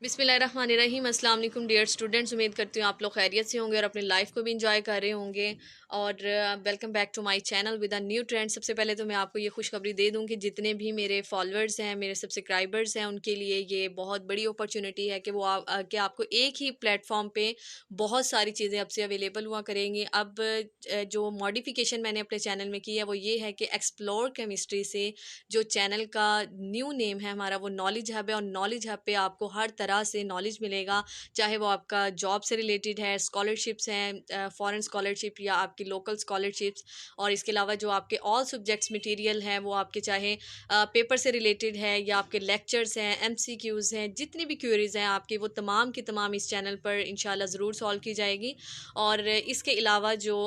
बिस्मिल्लाहिर्रहमानिर्रहीम। अस्सलाम वालेकुम डियर स्टूडेंट्स, उम्मीद करती हूँ आप लोग खैरियत से होंगे और अपनी लाइफ को भी इंजॉय कर रहे होंगे। और welcome back to my channel with a new trend. सबसे पहले तो मैं आपको ये खुशखबरी दे दूँ कि जितने भी मेरे फॉलोअर्स हैं, मेरे सब्सक्राइबर्स हैं, उनके लिए ये बहुत बड़ी अपॉर्चुनिटी है कि कि आपको एक ही प्लेटफॉर्म पे बहुत सारी चीज़ें अब से अवेलेबल हुआ करेंगी। अब जो मॉडिफिकेशन मैंने अपने चैनल में की है वो ये है कि एक्सप्लोर केमिस्ट्री से जो चैनल का न्यू नेम है हमारा, वो नॉलेज हब है। और नॉलेज हब पे आपको हर तरह से नॉलेज मिलेगा, चाहे वो आपका जॉब से रिलेटेड है, स्कॉलरशिप्स हैं, फॉरेन स्कॉलरशिप या आपकी लोकल स्कॉलरशिप्स, और इसके अलावा जो आपके ऑल सब्जेक्ट्स मटेरियल है वो आपके चाहे पेपर से रिलेटेड है या आपके लेक्चर्स हैं, एमसीक्यूज़ हैं, जितनी भी क्वेरीज हैं आपकी, वो तमाम की तमाम इस चैनल पर इंशाल्लाह ज़रूर सॉल्व की जाएगी। और इसके अलावा जो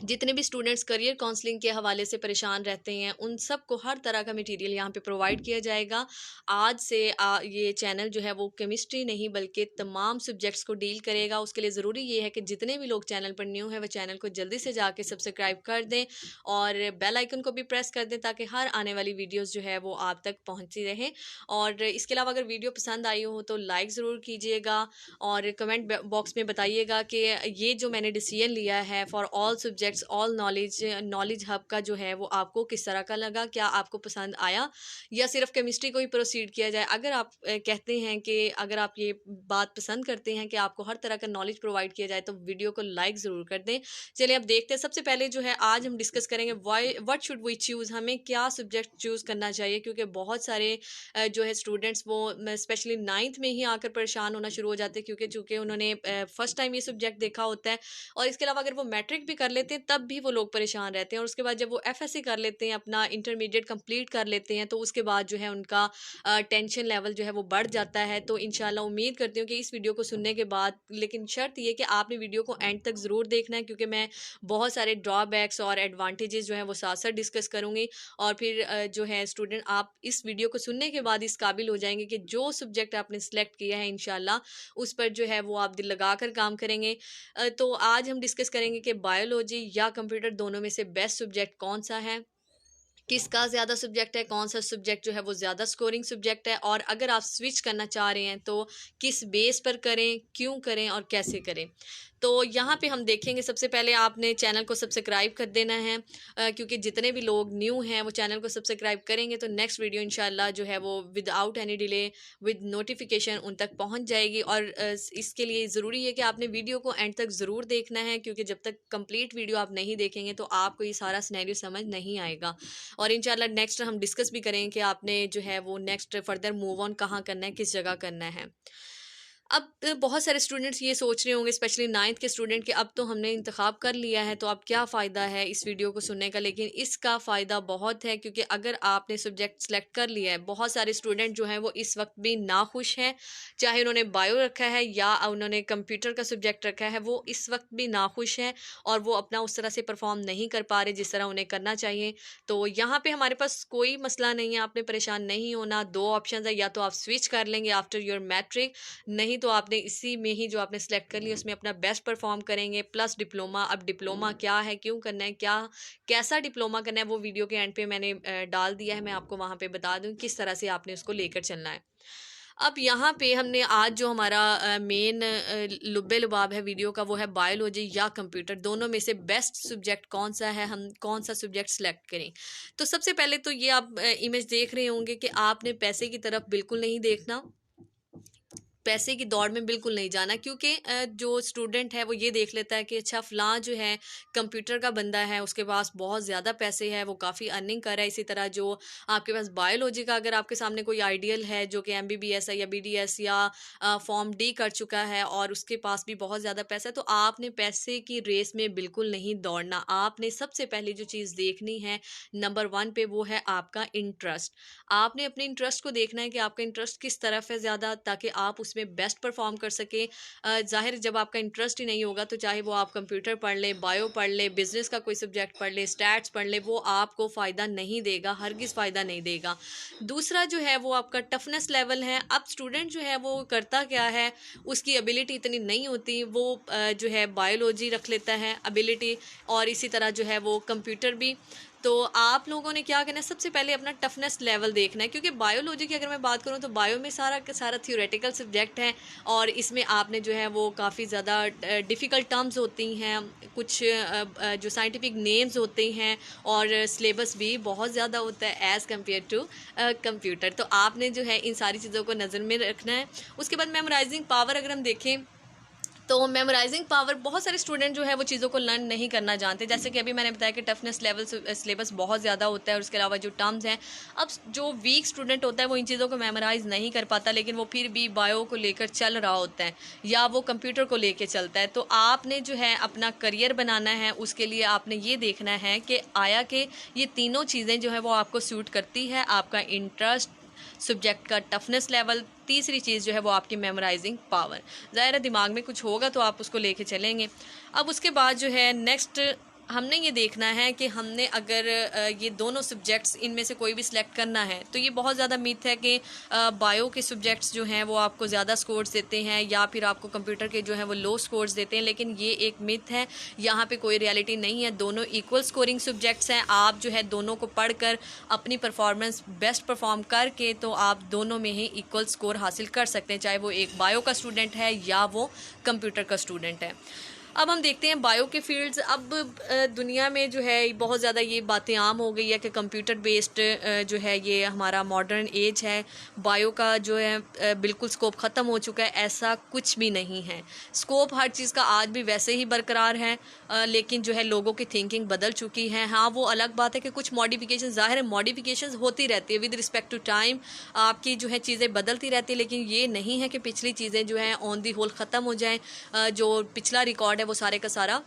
जितने भी स्टूडेंट्स करियर काउंसलिंग के हवाले से परेशान रहते हैं, उन सब को हर तरह का मटेरियल यहाँ पे प्रोवाइड किया जाएगा। आज से ये चैनल जो है वो केमिस्ट्री नहीं बल्कि तमाम सब्जेक्ट्स को डील करेगा। उसके लिए ज़रूरी ये है कि जितने भी लोग चैनल पर न्यू हैं वो चैनल को जल्दी से जाके सब्सक्राइब कर दें और बेल आइकन को भी प्रेस कर दें, ताकि हर आने वाली वीडियोज़ जो है वो आप तक पहुँचती रहे। और इसके अलावा अगर वीडियो पसंद आई हो तो लाइक ज़रूर कीजिएगा और कमेंट बॉक्स में बताइएगा कि ये जो मैंने डिसीजन लिया है for all subjects all knowledge hub का जो है वो आपको किस तरह का लगा, क्या आपको पसंद आया या सिर्फ केमिस्ट्री को ही प्रोसीड किया जाए। अगर आप कहते हैं कि अगर आप ये बात पसंद करते हैं कि आपको हर तरह का नॉलेज प्रोवाइड किया जाए तो वीडियो को लाइक ज़रूर कर दें। चलिए अब देखते हैं। सबसे पहले जो है आज हम डिस्कस करेंगे why what should we choose, हमें क्या सब्जेक्ट चूज़ करना चाहिए, क्योंकि बहुत सारे जो है स्टूडेंट्स वो स्पेशली नाइन्थ में ही आकर परेशान होना शुरू हो जाते हैं, क्योंकि चूँकि उन्होंने फर्स्ट टाइम ये सब्जेक्ट देखा होता है। और इसके अलावा अगर वो मैट्रिक भी कर लेते हैं तब भी वो लोग परेशान रहते हैं, और उसके बाद जब वो एफएससी कर लेते हैं, अपना इंटरमीडिएट कंप्लीट कर लेते हैं, तो उसके बाद जो है उनका टेंशन लेवल जो है वो बढ़ जाता है। तो इंशाल्लाह उम्मीद करती हूँ कि इस वीडियो को सुनने के बाद, लेकिन शर्त ये कि आपने वीडियो को एंड तक ज़रूर देखना है, क्योंकि मैं बहुत सारे ड्रॉबैक्स और एडवांटेजेस जो हैं वो साथ साथ डिस्कस करूँगी। और फिर जो है स्टूडेंट आप इस वीडियो को सुनने के बाद इस काबिल हो जाएंगे कि जो सब्जेक्ट आपने सेलेक्ट किया है इंशाल्लाह उस पर जो है वो आप दिल लगा कर काम करेंगे। तो आज हम डिस्कस करेंगे कि बायोलॉजी या कंप्यूटर दोनों में से बेस्ट सब्जेक्ट कौन सा है, किसका ज़्यादा सब्जेक्ट है, कौन सा सब्जेक्ट जो है वो ज़्यादा स्कोरिंग सब्जेक्ट है, और अगर आप स्विच करना चाह रहे हैं तो किस बेस पर करें, क्यों करें और कैसे करें। तो यहाँ पे हम देखेंगे। सबसे पहले आपने चैनल को सब्सक्राइब कर देना है, क्योंकि जितने भी लोग न्यू हैं वो चैनल को सब्सक्राइब करेंगे तो नेक्स्ट वीडियो इंशाल्लाह जो है वो without any delay with notification उन तक पहुँच जाएगी। और इसके लिए ज़रूरी है कि आपने वीडियो को एंड तक ज़रूर देखना है, क्योंकि जब तक कंप्लीट वीडियो आप नहीं देखेंगे तो आपको ये सारा सिनेरियो समझ नहीं आएगा। और इंशाल्लाह नेक्स्ट हम डिस्कस भी करेंगे कि आपने जो है वो नेक्स्ट फर्दर मूव ऑन कहाँ करना है, किस जगह करना है। अब बहुत सारे स्टूडेंट्स ये सोच रहे होंगे, स्पेशली नाइन्थ के स्टूडेंट, कि अब तो हमने इंतखाब कर लिया है तो अब क्या फ़ायदा है इस वीडियो को सुनने का। लेकिन इसका फ़ायदा बहुत है, क्योंकि अगर आपने सब्जेक्ट सेलेक्ट कर लिया है, बहुत सारे स्टूडेंट जो हैं वो इस वक्त भी नाखुश हैं, चाहे उन्होंने बायो रखा है या उन्होंने कंप्यूटर का सब्जेक्ट रखा है, वो इस वक्त भी नाखुश हैं और वो अपना उस तरह से परफॉर्म नहीं कर पा रहे जिस तरह उन्हें करना चाहिए। तो यहाँ पे हमारे पास कोई मसला नहीं है, आपने परेशान नहीं होना। दो ऑप्शन है, या तो आप स्विच कर लेंगे आफ्टर योर मैट्रिक, नहीं तो आपने इसी में ही जो आपने सेलेक्ट कर लिया उसमें अपना बेस्ट परफॉर्म करेंगे प्लस डिप्लोमा। अब डिप्लोमा क्या है, क्यों करना है, क्या कैसा डिप्लोमा करना है, वो वीडियो के एंड पे मैंने डाल दिया है। मैं आपको वहाँ पे बता दूँ किस तरह से आपने उसको लेकर चलना है। अब यहाँ पे हमने आज जो हमारा मेन लुब्बे लुबाब है वीडियो का, वो है बायोलॉजी या कंप्यूटर दोनों में से बेस्ट सब्जेक्ट कौन सा है, हम कौन सा सब्जेक्ट सेलेक्ट करें। तो सबसे पहले तो ये आप इमेज देख रहे होंगे कि आपने पैसे की तरफ बिल्कुल नहीं देखना, पैसे की दौड़ में बिल्कुल नहीं जाना, क्योंकि जो स्टूडेंट है वो ये देख लेता है कि अच्छा फ़लाँ जो है कंप्यूटर का बंदा है, उसके पास बहुत ज़्यादा पैसे है, वो काफ़ी अर्निंग कर रहा है। इसी तरह जो आपके पास बायोलॉजी का अगर आपके सामने कोई आइडियल है जो कि एमबीबीएस है या बीडीएस या फॉर्म डी कर चुका है और उसके पास भी बहुत ज़्यादा पैसा है, तो आपने पैसे की रेस में बिल्कुल नहीं दौड़ना। आपने सबसे पहले जो चीज़ देखनी है नंबर वन पे, वो है आपका इंटरेस्ट। आपने अपने इंटरेस्ट को देखना है कि आपका इंटरेस्ट किस तरफ है ज़्यादा, ताकि आप उसमें बेस्ट परफॉर्म कर सकें। ज़ाहिर जब आपका इंटरेस्ट ही नहीं होगा तो चाहे वो आप कंप्यूटर पढ़ लें, बायो पढ़ लें, बिजनेस का कोई सब्जेक्ट पढ़ लें, स्टैट्स पढ़ लें, वो आपको फ़ायदा नहीं देगा, हरगिज़ फ़ायदा नहीं देगा। दूसरा जो है वो आपका टफनेस लेवल है। अब स्टूडेंट जो है वो करता क्या है, उसकी एबिलिटी इतनी नहीं होती, वो जो है बायोलॉजी रख लेता है एबिलिटी, और इसी तरह जो है वो कंप्यूटर भी। तो आप लोगों ने क्या करना है, सबसे पहले अपना टफनेस लेवल देखना है, क्योंकि बायोलॉजी की अगर मैं बात करूँ तो बायो में सारा का सारा थियोरेटिकल सब्जेक्ट है, और इसमें आपने जो है वो काफ़ी ज़्यादा डिफ़िकल्ट टर्म्स होती हैं, कुछ जो साइंटिफिक नेम्स होते हैं, और सिलेबस भी बहुत ज़्यादा होता है एज़ कम्पेयर टू कंप्यूटर। तो आपने जो है इन सारी चीज़ों को नज़र में रखना है। उसके बाद मेमोराइजिंग पावर अगर हम देखें तो मेमोराइजिंग पावर, बहुत सारे स्टूडेंट जो है वो चीज़ों को लर्न नहीं करना जानते, जैसे कि अभी मैंने बताया कि टफनेस लेवल सिलेबस बहुत ज़्यादा होता है, और उसके अलावा जो टर्म्स हैं, अब जो वीक स्टूडेंट होता है वो इन चीज़ों को मेमोराइज नहीं कर पाता, लेकिन वो फिर भी बायो को लेकर चल रहा होता है या वो कंप्यूटर को लेकर चलता है। तो आपने जो है अपना करियर बनाना है, उसके लिए आपने ये देखना है कि आया कि ये तीनों चीज़ें जो है वो आपको सूट करती है, आपका इंटरेस्ट, सब्जेक्ट का टफनेस लेवल, तीसरी चीज़ जो है वो आपकी मेमोराइजिंग पावर। ज़ाहिर है दिमाग में कुछ होगा तो आप उसको लेके चलेंगे। अब उसके बाद जो है नेक्स्ट हमने ये देखना है कि हमने अगर ये दोनों सब्जेक्ट्स इनमें से कोई भी सिलेक्ट करना है, तो ये बहुत ज़्यादा मिथ है कि बायो के सब्जेक्ट्स जो हैं वो आपको ज़्यादा स्कोर्स देते हैं, या फिर आपको कंप्यूटर के जो हैं वो लो स्कोर्स देते हैं, लेकिन ये एक मिथ है, यहाँ पे कोई रियलिटी नहीं है। दोनों इक्वल स्कोरिंग सब्जेक्ट्स हैं। आप जो है दोनों को पढ़कर अपनी परफॉर्मेंस बेस्ट परफॉर्म करके तो आप दोनों में ही इक्वल स्कोर हासिल कर सकते हैं, चाहे वो एक बायो का स्टूडेंट है या वो कंप्यूटर का स्टूडेंट है। अब हम देखते हैं बायो के फील्ड्स। अब दुनिया में जो है बहुत ज़्यादा ये बातें आम हो गई है कि कंप्यूटर बेस्ड जो है ये हमारा मॉडर्न एज है, बायो का जो है बिल्कुल स्कोप ख़त्म हो चुका है। ऐसा कुछ भी नहीं है, स्कोप हर चीज़ का आज भी वैसे ही बरकरार है, लेकिन जो है लोगों की थिंकिंग बदल चुकी है। हाँ, वो अलग बात है कि कुछ मॉडिफिकेशन, ज़ाहिर है मॉडिफिकेशन होती रहती है विद रिस्पेक्ट टू टाइम, आपकी जो है चीज़ें बदलती रहती है, लेकिन ये नहीं है कि पिछली चीज़ें जो हैं ऑन दी होल ख़त्म हो जाएँ, जो पिछला रिकॉर्ड है वो सारे का सारा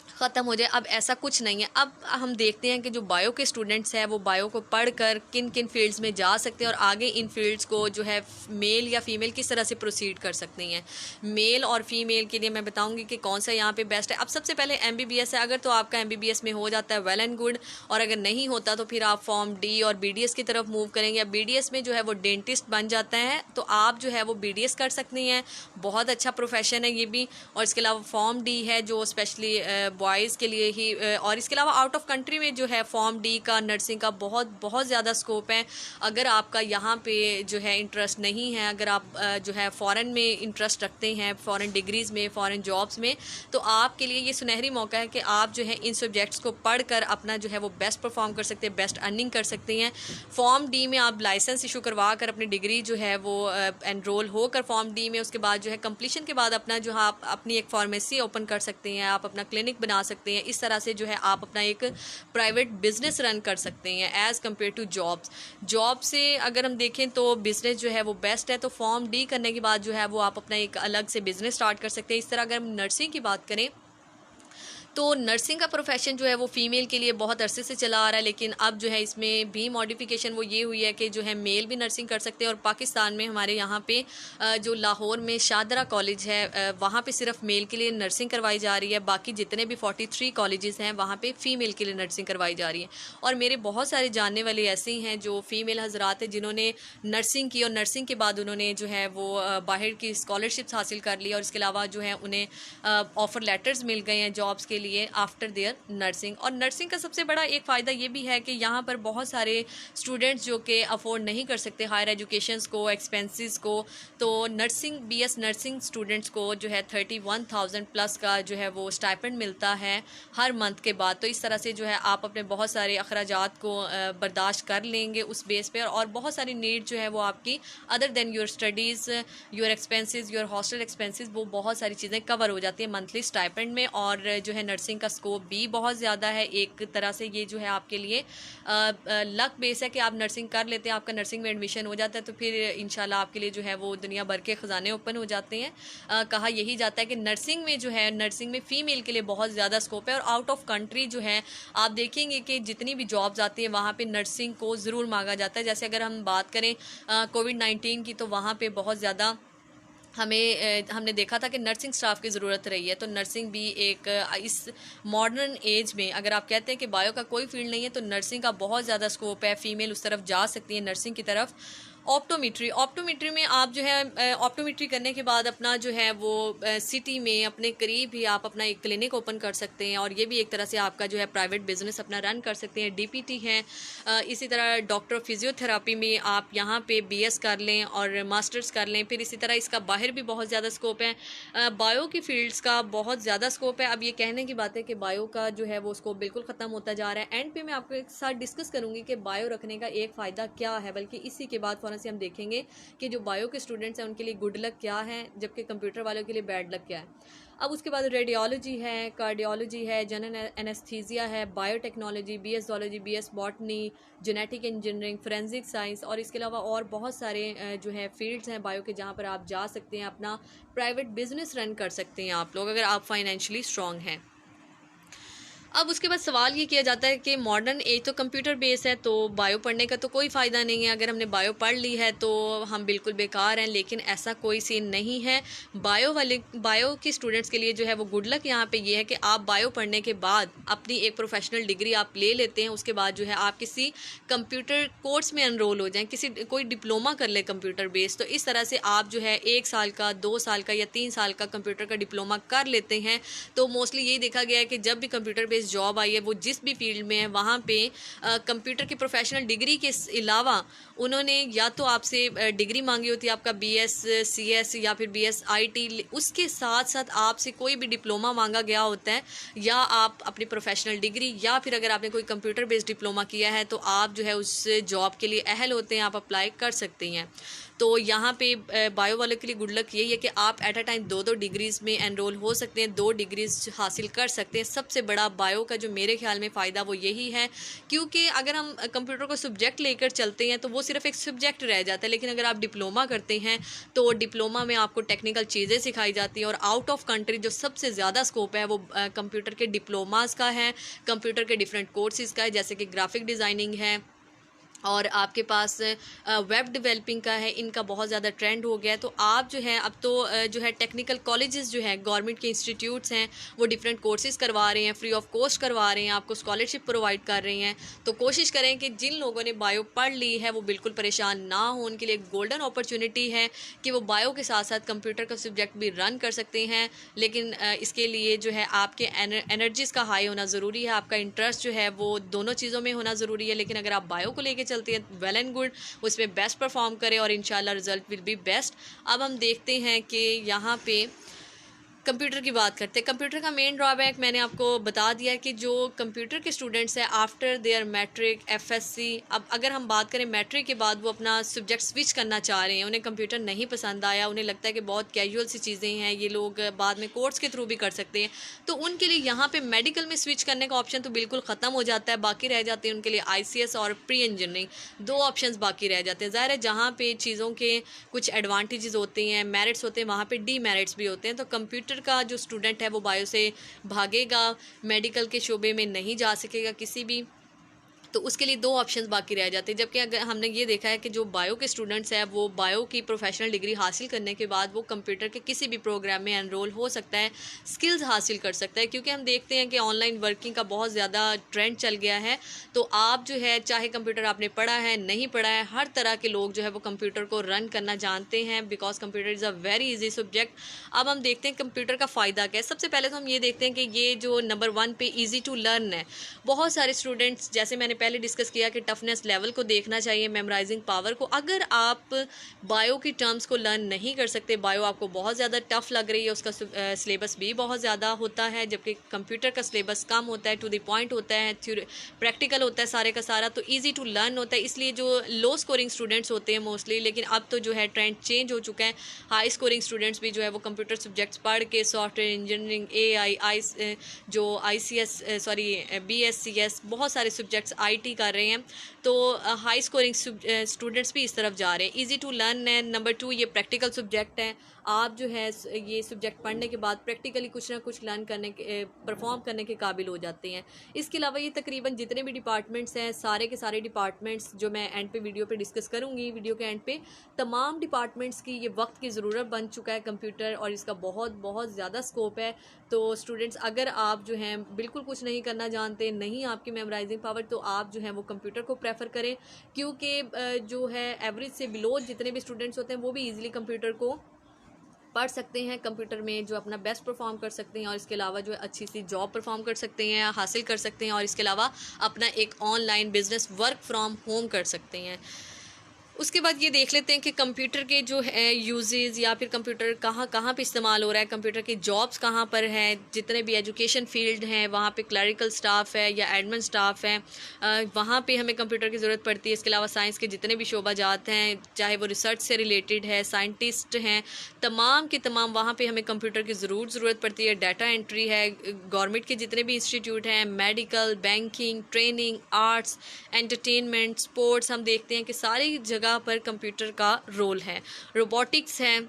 ख़त्म हो जाए। अब ऐसा कुछ नहीं है। अब हम देखते हैं कि जो बायो के स्टूडेंट्स हैं वो बायो को पढ़कर किन किन फील्ड्स में जा सकते हैं, और आगे इन फील्ड्स को जो है मेल या फीमेल किस तरह से प्रोसीड कर सकती हैं। मेल और फीमेल के लिए मैं बताऊंगी कि कौन सा यहाँ पे बेस्ट है। अब सबसे पहले एमबीबीएस है, अगर तो आपका एमबीबीएस में हो जाता है वेल एंड गुड, और अगर नहीं होता तो फिर आप फॉर्म डी और बीडीएस की तरफ मूव करेंगे। अब बीडीएस में जो है वो डेंटिस्ट बन जाता है, तो आप जो है वो बीडीएस कर सकती हैं, बहुत अच्छा प्रोफेशन है ये भी। और इसके अलावा फॉर्म डी है जो स्पेशली बॉयज़ के लिए ही, और इसके अलावा आउट ऑफ कंट्री में जो है फॉर्म डी का नर्सिंग का बहुत बहुत ज़्यादा स्कोप है। अगर आपका यहाँ पे जो है इंटरेस्ट नहीं है, अगर आप जो है फ़ॉरेन में इंटरेस्ट रखते हैं, फ़ॉरेन डिग्रीज़ में, फ़ॉरेन जॉब्स में, तो आपके लिए ये सुनहरी मौका है कि आप जो है इन सब्जेक्ट्स को पढ़कर अपना जो है वो बेस्ट परफॉर्म कर सकते हैं, बेस्ट अर्निंग कर सकते हैं। फॉर्म डी में आप लाइसेंस इशू करवा कर अपनी डिग्री जो है वो एनरोल होकर फॉर्म डी में, उसके बाद जो है कंप्लीशन के बाद अपना जो है आप अपनी एक फार्मेसी ओपन कर सकते हैं, आप अपना क्लिनिक बना सकते हैं। इस तरह से जो है आप अपना एक प्राइवेट बिजनेस रन कर सकते हैं एज़ कम्पेयर टू जॉब से अगर हम देखें तो बिज़नेस जो है वो बेस्ट है। तो फॉर्म डी करने के बाद जो है वो आप अपना एक अलग से बिज़नेस स्टार्ट कर सकते हैं। इस तरह अगर हम नर्सिंग की बात करें तो नर्सिंग का प्रोफेशन जो है वो फ़ीमेल के लिए बहुत अरसे से चला आ रहा है, लेकिन अब जो है इसमें भी मॉडिफिकेशन वो ये हुई है कि जो है मेल भी नर्सिंग कर सकते हैं। और पाकिस्तान में हमारे यहाँ पे जो लाहौर में शादरा कॉलेज है, वहाँ पे सिर्फ मेल के लिए नर्सिंग करवाई जा रही है, बाकी जितने भी 43 कॉलेजेस हैं वहाँ पे फ़ीमेल के लिए नर्सिंग करवाई जा रही है। और मेरे बहुत सारे जानने वाले ऐसे ही हैं जो फ़ीमेल हजरात हैं जिन्होंने नर्सिंग की, और नर्सिंग के बाद उन्होंने जो है वो बाहर की स्कॉलरशिप्स हासिल कर ली, और इसके अलावा जो है उन्हें ऑफ़र लेटर्स मिल गए हैं जॉब्स के लिए आफ्टर देयर नर्सिंग। और नर्सिंग का सबसे बड़ा एक फ़ायदा ये भी है कि यहाँ पर बहुत सारे स्टूडेंट्स जो कि अफोर्ड नहीं कर सकते हायर एजुकेशंस को, एक्सपेंसेस को, तो नर्सिंग बीएस नर्सिंग स्टूडेंट्स को जो है 31,000 प्लस का जो है वो स्टाइपेंड मिलता है हर मंथ के बाद। तो इस तरह से जो है आप अपने बहुत सारे अखराजात को बर्दाश्त कर लेंगे उस बेस पे, और बहुत सारी नीड जो है वो आपकी other than your studies, your expenses, your hostel expenses, वो बहुत सारी चीज़ें कवर हो जाती हैं मंथली स्टाइपेंड में। और जो है नर्सिंग का स्कोप भी बहुत ज़्यादा है। एक तरह से ये जो है आपके लिए लक बेस है कि आप नर्सिंग कर लेते हैं, आपका नर्सिंग में एडमिशन हो जाता है, तो फिर इंशाल्लाह आपके लिए जो है वो दुनिया भर के ख़जाने ओपन हो जाते हैं। कहा यही जाता है कि नर्सिंग में जो है, नर्सिंग में फ़ीमेल के लिए बहुत ज़्यादा स्कोप है। और आउट ऑफ कंट्री जो है आप देखेंगे कि जितनी भी जॉब्स आती हैं वहाँ पर नर्सिंग को ज़रूर मांगा जाता है। जैसे अगर हम बात करें कोविड-19 की, तो वहाँ पर बहुत ज़्यादा हमने देखा था कि नर्सिंग स्टाफ की ज़रूरत रही है। तो नर्सिंग भी एक इस मॉडर्न एज में, अगर आप कहते हैं कि बायो का कोई फील्ड नहीं है, तो नर्सिंग का बहुत ज़्यादा स्कोप है, फ़ीमेल उस तरफ जा सकती है नर्सिंग की तरफ। ऑप्टोमेट्री, ऑप्टोमेट्री में आप जो है ऑप्टोमेट्री करने के बाद अपना जो है वो सिटी में अपने करीब ही आप अपना एक क्लिनिक ओपन कर सकते हैं, और ये भी एक तरह से आपका जो है प्राइवेट बिजनेस अपना रन कर सकते हैं। डीपीटी है, इसी तरह डॉक्टर ऑफ फिजियोथेरापी में आप यहाँ पे बीएस कर लें और मास्टर्स कर लें। फिर इसी तरह इसका बाहर भी बहुत ज़्यादा स्कोप है, बायो की फील्ड्स का बहुत ज़्यादा स्कोप है। अब ये कहने की बात है कि बायो का जो है वो स्कोप बिल्कुल ख़त्म होता जा रहा है। एंड पे मैं आपके साथ डिस्कस करूँगी कि बायो रखने का एक फ़ायदा क्या है, बल्कि इसी के बाद फ़ौरन से हम देखेंगे कि जो बायो के स्टूडेंट्स हैं उनके लिए गुड लक क्या है, जबकि कंप्यूटर वालों के लिए बैड लक क्या है। अब उसके बाद रेडियोलॉजी है, कार्डियोलॉजी है, जनरल एनेस्थीसिया है, biotechnology, BS zoology, BS botany, genetic engineering, forensic science, और इसके अलावा और बहुत सारे जो है फील्ड्स हैं बायो के, जहाँ पर आप जा सकते हैं, अपना प्राइवेट बिजनेस रन कर सकते हैं आप लोग, अगर आप फाइनेंशियली स्ट्रांग हैं। अब उसके बाद सवाल ये किया जाता है कि मॉडर्न एज तो कंप्यूटर बेस है, तो बायो पढ़ने का तो कोई फ़ायदा नहीं है, अगर हमने बायो पढ़ ली है तो हम बिल्कुल बेकार हैं। लेकिन ऐसा कोई सीन नहीं है। बायो के स्टूडेंट्स के लिए जो है वो गुड लक यहाँ पे ये है कि आप बायो पढ़ने के बाद अपनी एक प्रोफेशनल डिग्री आप ले लेते हैं, उसके बाद जो है आप किसी कंप्यूटर कोर्स में एनरोल हो जाएँ, कोई डिप्लोमा कर ले कंप्यूटर बेस, तो इस तरह से आप जो है 1 साल का, 2 साल का या 3 साल का कंप्यूटर का डिप्लोमा कर लेते हैं। तो मोस्टली यही देखा गया है कि जब भी कंप्यूटर बेस्ड जॉब आई है, वो जिस भी फील्ड में है वहाँ पे कंप्यूटर की प्रोफेशनल डिग्री के अलावा उन्होंने या तो आपसे डिग्री मांगी होती है, आपका बीएस सीएस या फिर बीएस आईटी, उसके साथ साथ आपसे कोई भी डिप्लोमा मांगा गया होता है, या आप अपनी प्रोफेशनल डिग्री, या फिर अगर आपने कोई कंप्यूटर बेस्ड डिप्लोमा किया है तो आप जो है उस जॉब के लिए अहल होते हैं, आप अप्लाई कर सकते हैं। तो यहाँ पे बायो वालों के लिए गुड लक यही है कि आप एट अ टाइम 2 डिग्रीज़ में एनरोल हो सकते हैं, 2 डिग्रीज हासिल कर सकते हैं। सबसे बड़ा बायो का जो मेरे ख्याल में फ़ायदा वो यही है, क्योंकि अगर हम कंप्यूटर को सब्जेक्ट लेकर चलते हैं तो वो सिर्फ एक सब्जेक्ट रह जाता है, लेकिन अगर आप डिप्लोमा करते हैं तो डिप्लोमा में आपको टेक्निकल चीज़ें सिखाई जाती हैं। और आउट ऑफ कंट्री जो सबसे ज़्यादा स्कोप है वो कंप्यूटर के डिप्लोमास का है, कंप्यूटर के डिफरेंट कोर्सेज़ का है, जैसे कि ग्राफिक डिज़ाइनिंग है, और आपके पास वेब डेवलपिंग का है। इनका बहुत ज़्यादा ट्रेंड हो गया है। तो आप जो है अब तो जो है टेक्निकल कॉलेजेस जो है गवर्नमेंट के इंस्टीट्यूट्स हैं वो डिफरेंट कोर्सेज़ करवा रहे हैं, फ्री ऑफ कॉस्ट करवा रहे हैं, आपको स्कॉलरशिप प्रोवाइड कर रही हैं। तो कोशिश करें कि जिन लोगों ने बायो पढ़ ली है वो बिल्कुल परेशान ना हो, उनके लिए एक गोल्डन अपॉर्चुनिटी है कि वो बायो के साथ साथ कंप्यूटर का सब्जेक्ट भी रन कर सकते हैं। लेकिन इसके लिए जो है आपके एनर्जीज़ का हाई होना ज़रूरी है, आपका इंटरेस्ट जो है वो दोनों चीज़ों में होना ज़रूरी है। लेकिन अगर आप बायो को लेकर चलते हैं वेल एंड गुड, उसमें बेस्ट परफॉर्म करें और इंशाल्लाह रिजल्ट विल बी बेस्ट। अब हम देखते हैं कि यहाँ पे कंप्यूटर की बात करते हैं। कंप्यूटर का मेन ड्रॉबैक मैंने आपको बता दिया है कि जो कंप्यूटर के स्टूडेंट्स हैं आफ्टर देयर मैट्रिक एफएससी, अब अगर हम बात करें मैट्रिक के बाद वो अपना सब्जेक्ट स्विच करना चाह रहे हैं, उन्हें कंप्यूटर नहीं पसंद आया, उन्हें लगता है कि बहुत कैजुअल सी चीज़ें हैं, ये लोग बाद में कोर्स के थ्रू भी कर सकते हैं, तो उनके लिए यहाँ पे मेडिकल में स्विच करने का ऑप्शन तो बिल्कुल ख़त्म हो जाता है। बाकी रह जाते हैं उनके लिए आईसीएस और प्री इंजीनियरिंग, 2 ऑप्शंस बाकी रह जाते हैं। ज़ाहिर है जहाँ पे चीज़ों के कुछ एडवांटेजेस होते हैं, मेरिट्स होते हैं, वहाँ पे डीमेरिट्स भी होते हैं। तो कंप्यूटर का जो स्टूडेंट है वो बायो से भागेगा, मेडिकल के शोबे में नहीं जा सकेगा किसी भी, तो उसके लिए 2 ऑप्शंस बाकी रह जाते हैं। जबकि अगर हमने ये देखा है कि जो बायो के स्टूडेंट्स हैं वो बायो की प्रोफेशनल डिग्री हासिल करने के बाद वो कंप्यूटर के किसी भी प्रोग्राम में एनरोल हो सकता है, स्किल्स हासिल कर सकता है, क्योंकि हम देखते हैं कि ऑनलाइन वर्किंग का बहुत ज़्यादा ट्रेंड चल गया है। तो आप जो है चाहे कंप्यूटर आपने पढ़ा है नहीं पढ़ा है, हर तरह के लोग जो है वो कंप्यूटर को रन करना जानते हैं, because computer is a very easy subject. अब हम देखते हैं कंप्यूटर का फ़ायदा क्या है। सबसे पहले तो हम ये देखते हैं कि ये जो नंबर 1 पे ईजी टू लर्न है। बहुत सारे स्टूडेंट्स, जैसे मैंने पहले डिस्कस किया कि टफनेस लेवल को देखना चाहिए, मेमोराइजिंग पावर को। अगर आप बायो की टर्म्स को लर्न नहीं कर सकते, बायो आपको बहुत ज़्यादा टफ लग रही है, उसका सिलेबस भी बहुत ज़्यादा होता है, जबकि कंप्यूटर का सिलेबस कम होता है, टू द पॉइंट होता है, प्रैक्टिकल होता है सारे का सारा, तो ईजी टू लर्न होता है। इसलिए जो लो स्कोरिंग स्टूडेंट्स होते हैं मोस्टली, लेकिन अब तो जो है ट्रेंड चेंज हो चुका है, हाई स्कोरिंग स्टूडेंट्स भी जो है वो कंप्यूटर सब्जेक्ट्स पढ़ के सॉफ्टवेयर इंजीनियरिंग, जो BScs, बहुत सारे सब्जेक्ट्स IT कर रहे हैं। तो हाई स्कोरिंग स्टूडेंट्स भी इस तरफ जा रहे हैं। इजी टू लर्न है। नंबर 2 ये प्रैक्टिकल सब्जेक्ट है, आप जो है ये सब्जेक्ट पढ़ने के बाद प्रैक्टिकली कुछ ना कुछ लर्न करने के परफॉर्म करने के काबिल हो जाते हैं। इसके अलावा ये तकरीबन जितने भी डिपार्टमेंट्स हैं, सारे के सारे डिपार्टमेंट्स जो मैं एंड पे वीडियो पे डिस्कस करूँगी, वीडियो के एंड पे, तमाम डिपार्टमेंट्स की ये वक्त की ज़रूरत बन चुका है कंप्यूटर, और इसका बहुत बहुत ज़्यादा स्कोप है। तो स्टूडेंट्स, अगर आप जो हैं बिल्कुल कुछ नहीं करना जानते, नहीं आपकी मेमोराइजिंग पावर, तो आप जो है वो कंप्यूटर को प्रेफर करें, क्योंकि जो है एवरेज से बिलो जितने भी स्टूडेंट्स होते हैं वो भी ईजिली कंप्यूटर को पढ़ सकते हैं, कंप्यूटर में जो अपना बेस्ट परफॉर्म कर सकते हैं और इसके अलावा जो है अच्छी सी जॉब परफॉर्म कर सकते हैं, हासिल कर सकते हैं और इसके अलावा अपना एक online business work from home कर सकते हैं। उसके बाद ये देख लेते हैं कि कंप्यूटर के जो है यूजेस या फिर कंप्यूटर कहाँ कहाँ पे इस्तेमाल हो रहा है, कंप्यूटर की जॉब्स कहाँ पर हैं, जितने भी एजुकेशन फील्ड हैं वहाँ पे क्लरिकल स्टाफ है या एडमिन स्टाफ है, वहाँ पे हमें कंप्यूटर की ज़रूरत पड़ती है। इसके अलावा साइंस के जितने भी शोबा जात हैं, चाहे वो रिसर्च से रिलेटेड है, साइंटिस्ट हैं, तमाम के तमाम वहाँ पर हमें कंप्यूटर की ज़रूरत पड़ती है। डाटा एंट्री है, गवर्नमेंट के जितने भी इंस्टीट्यूट हैं, medical, banking, training, arts, entertainment, sports, हम देखते हैं कि सारी जगह पर कंप्यूटर का रोल है। रोबोटिक्स है,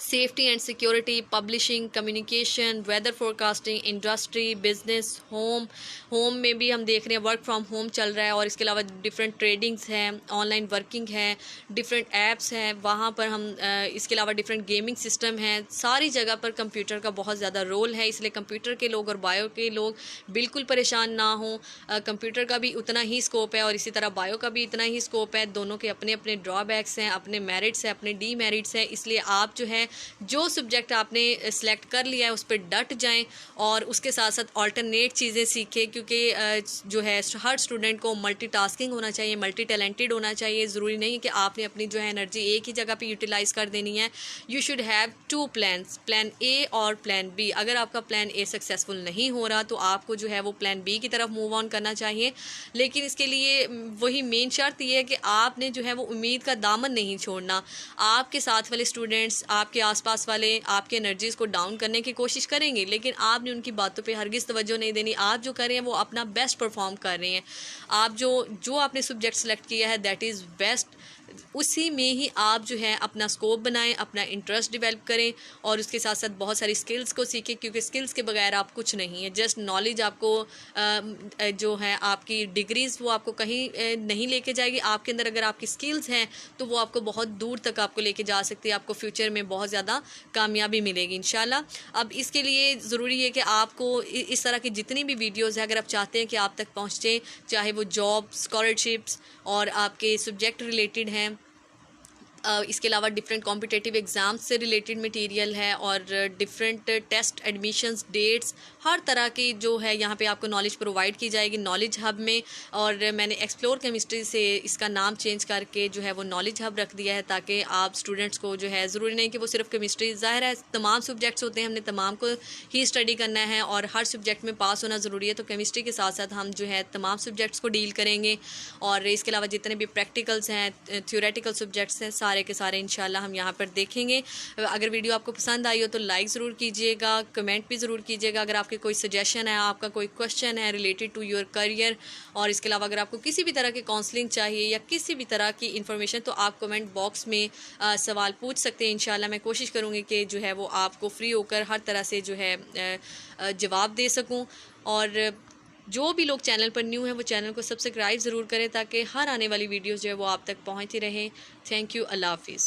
safety and security, publishing, communication, weather forecasting, industry, business, home में भी हम देख रहे हैं वर्क फ्रॉम होम चल रहा है और इसके अलावा डिफरेंट ट्रेडिंग्स हैं, ऑनलाइन वर्किंग है, डिफरेंट ऐप्स हैं वहाँ पर हम इसके अलावा डिफरेंट गेमिंग सिस्टम हैं। सारी जगह पर कंप्यूटर का बहुत ज़्यादा रोल है, इसलिए कंप्यूटर के लोग और बायो के लोग बिल्कुल परेशान ना हों। कंप्यूटर का भी उतना ही स्कोप है और इसी तरह बायो का भी इतना ही स्कोप है। दोनों के अपने अपने ड्रॉबैक्स हैं, अपने मेरिट्स हैं, अपने डीमेरिट्स हैं। इसलिए आप जो है जो सब्जेक्ट आपने सेलेक्ट कर लिया है उस पर डट जाएं और उसके साथ साथ ऑल्टरनेट चीज़ें सीखें, क्योंकि जो है हर स्टूडेंट को मल्टीटास्किंग होना चाहिए, मल्टी टैलेंटेड होना चाहिए। ज़रूरी नहीं कि आपने अपनी जो है एनर्जी एक ही जगह पे यूटिलाइज़ कर देनी है। You should have two plans, plan A और प्लान बी। अगर आपका प्लान ए सक्सेसफुल नहीं हो रहा तो आपको जो है वो प्लान बी की तरफ मूव ऑन करना चाहिए। लेकिन इसके लिए वही मेन शर्त ये है कि आपने जो है वो उम्मीद का दामन नहीं छोड़ना। आपके साथ वाले स्टूडेंट्स, आपके आसपास वाले आपके एनर्जीज़ को डाउन करने की कोशिश करेंगे, लेकिन आपने उनकी बातों पे हरगिज़ तवज्जो नहीं देनी। आप जो कर रहे हैं वो अपना बेस्ट परफॉर्म कर रहे हैं। आप जो आपने सब्जेक्ट सेलेक्ट किया है दैट इज़ बेस्ट, उसी में ही आप जो है अपना स्कोप बनाएं, अपना इंटरेस्ट डेवलप करें और उसके साथ साथ बहुत सारी स्किल्स को सीखें, क्योंकि स्किल्स के बगैर आप कुछ नहीं है। जस्ट नॉलेज आपको जो है आपकी डिग्रीज़ वो आपको कहीं नहीं लेके जाएगी। आपके अंदर अगर आपकी स्किल्स हैं तो वो आपको बहुत दूर तक आपको लेके जा सकती है, आपको फ्यूचर में बहुत ज़्यादा कामयाबी मिलेगी इंशाल्लाह। अब इसके लिए ज़रूरी है कि आपको इस तरह की जितनी भी वीडियोज़ है, अगर आप चाहते हैं कि आप तक पहुँचे, चाहे वो जॉब, स्कॉलरशिप्स और आपके सब्जेक्ट रिलेटेड हैं, इसके अलावा डिफरेंट कॉम्पिटिटिव एग्ज़ाम्स से रिलेटेड मटेरियल है और डिफरेंट टेस्ट एडमिशन्स डेट्स, हर तरह की जो है यहाँ पे आपको नॉलेज प्रोवाइड की जाएगी नॉलेज हब में। और मैंने एक्सप्लोर केमिस्ट्री से इसका नाम चेंज करके जो है वो नॉलेज हब रख दिया है, ताकि आप स्टूडेंट्स को जो है ज़रूरी नहीं कि वो सिर्फ केमिस्ट्री, ज़ाहिर है तमाम सब्जेक्ट्स होते हैं, हमने तमाम को ही स्टडी करना है और हर सब्जेक्ट में पास होना ज़रूरी है। तो केमिस्ट्री के साथ साथ हम जो है तमाम सब्जेक्ट्स को डील करेंगे और इसके अलावा जितने भी प्रैक्टिकल्स हैं, थ्योरेटिकल सब्जेक्ट्स हैं, सारे के सारे इंशाल्लाह हम यहाँ पर देखेंगे। अगर वीडियो आपको पसंद आई हो तो लाइक ज़रूर कीजिएगा, कमेंट भी ज़रूर कीजिएगा। अगर आपके कोई सजेशन है, आपका कोई क्वेश्चन है रिलेटेड टू योर करियर, और इसके अलावा अगर आपको किसी भी तरह की काउंसलिंग चाहिए या किसी भी तरह की इन्फॉर्मेशन, तो आप कमेंट बॉक्स में सवाल पूछ सकते हैं। इंशाल्लाह मैं कोशिश करूँगी कि जो है वो आपको फ्री होकर हर तरह से जो है जवाब दे सकूँ। और जो भी लोग चैनल पर न्यू हैं वो चैनल को सब्सक्राइब ज़रूर करें ताकि हर आने वाली वीडियोज़ जो है वो आप तक पहुँचती रहें। थैंक यू, अल्लाह हाफिज़।